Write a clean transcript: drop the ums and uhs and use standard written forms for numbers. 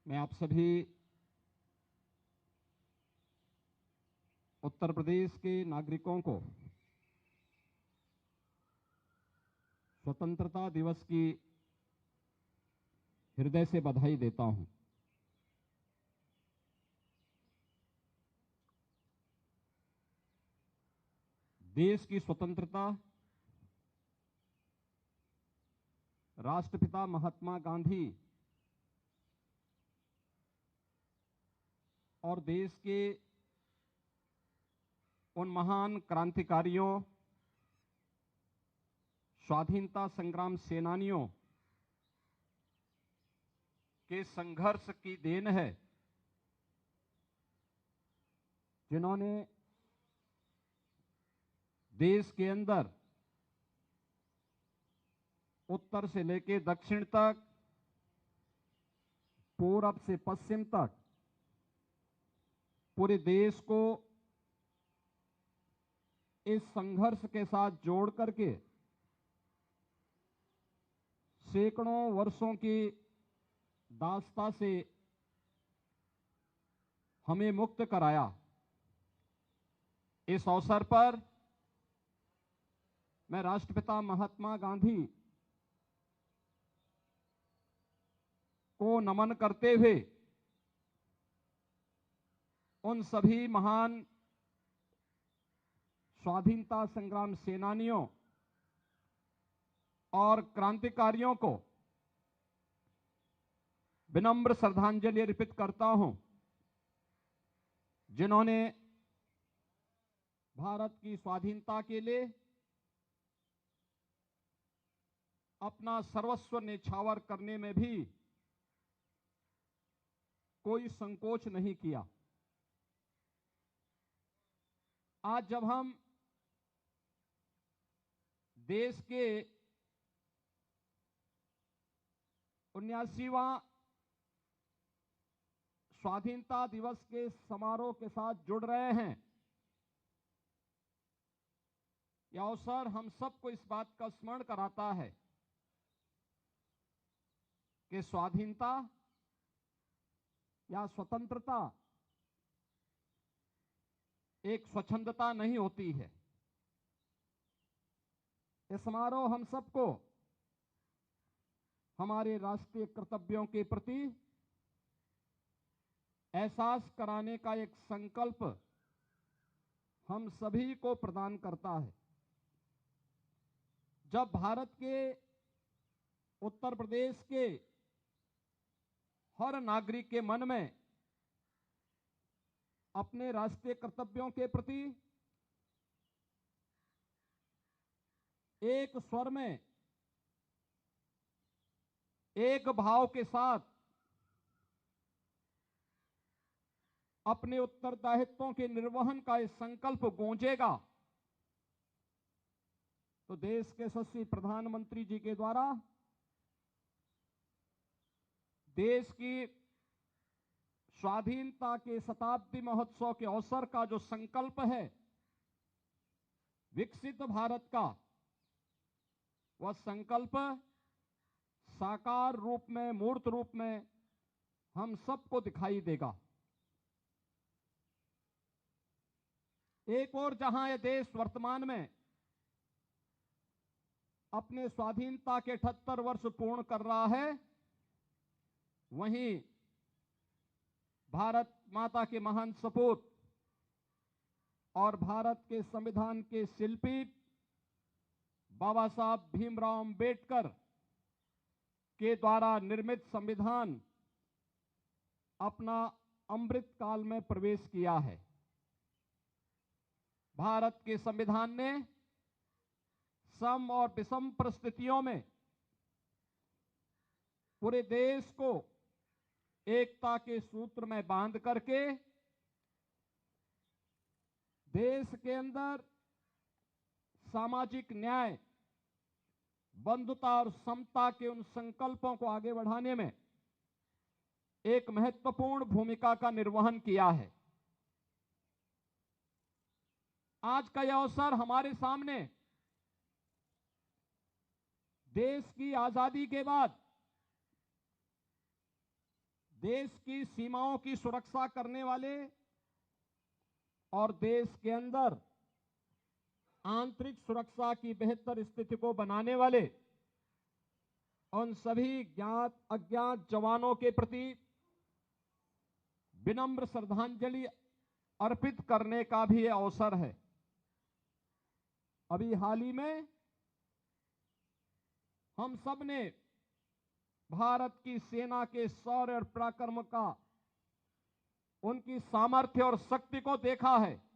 मैं आप सभी उत्तर प्रदेश के नागरिकों को स्वतंत्रता दिवस की हृदय से बधाई देता हूं। देश की स्वतंत्रता राष्ट्रपिता महात्मा गांधी और देश के उन महान क्रांतिकारियों, स्वाधीनता संग्राम सेनानियों के संघर्ष की देन है, जिन्होंने देश के अंदर उत्तर से लेकर दक्षिण तक, पूरब से पश्चिम तक पूरे देश को इस संघर्ष के साथ जोड़ करके सैकड़ों वर्षों की दास्ता से हमें मुक्त कराया। इस अवसर पर मैं राष्ट्रपिता महात्मा गांधी को नमन करते हुए उन सभी महान स्वाधीनता संग्राम सेनानियों और क्रांतिकारियों को विनम्र श्रद्धांजलि अर्पित करता हूं, जिन्होंने भारत की स्वाधीनता के लिए अपना सर्वस्व न्यौछावर करने में भी कोई संकोच नहीं किया। आज जब हम देश के 79वां स्वाधीनता दिवस के समारोह के साथ जुड़ रहे हैं, यह अवसर हम सबको इस बात का स्मरण कराता है कि स्वाधीनता या स्वतंत्रता एक स्वच्छंदता नहीं होती है। यह समारोह हम सबको हमारे राष्ट्रीय कर्तव्यों के प्रति एहसास कराने का एक संकल्प हम सभी को प्रदान करता है। जब भारत के उत्तर प्रदेश के हर नागरिक के मन में अपने राष्ट्रीय कर्तव्यों के प्रति एक स्वर में, एक भाव के साथ अपने उत्तरदायित्वों के निर्वहन का इस संकल्प गूंजेगा, तो देश के यशस्वी प्रधानमंत्री जी के द्वारा देश की स्वाधीनता के शताब्दी महोत्सव के अवसर का जो संकल्प है विकसित भारत का, वह संकल्प साकार रूप में, मूर्त रूप में हम सबको दिखाई देगा। एक और जहां यह देश वर्तमान में अपने स्वाधीनता के 78 वर्ष पूर्ण कर रहा है, वहीं भारत माता के महान सपूत और भारत के संविधान के शिल्पी बाबा साहब भीमराव अंबेडकर के द्वारा निर्मित संविधान अपना अमृत काल में प्रवेश किया है। भारत के संविधान ने सम और विषम परिस्थितियों में पूरे देश को एकता के सूत्र में बांध करके देश के अंदर सामाजिक न्याय, बंधुता और समता के उन संकल्पों को आगे बढ़ाने में एक महत्वपूर्ण भूमिका का निर्वहन किया है। आज का यह अवसर हमारे सामने देश की आजादी के बाद देश की सीमाओं की सुरक्षा करने वाले और देश के अंदर आंतरिक सुरक्षा की बेहतर स्थिति को बनाने वाले उन सभी ज्ञात अज्ञात जवानों के प्रति विनम्र श्रद्धांजलि अर्पित करने का भी यह अवसर है। अभी हाल ही में हम सब ने भारत की सेना के शौर्य और पराक्रम का, उनकी सामर्थ्य और शक्ति को देखा है।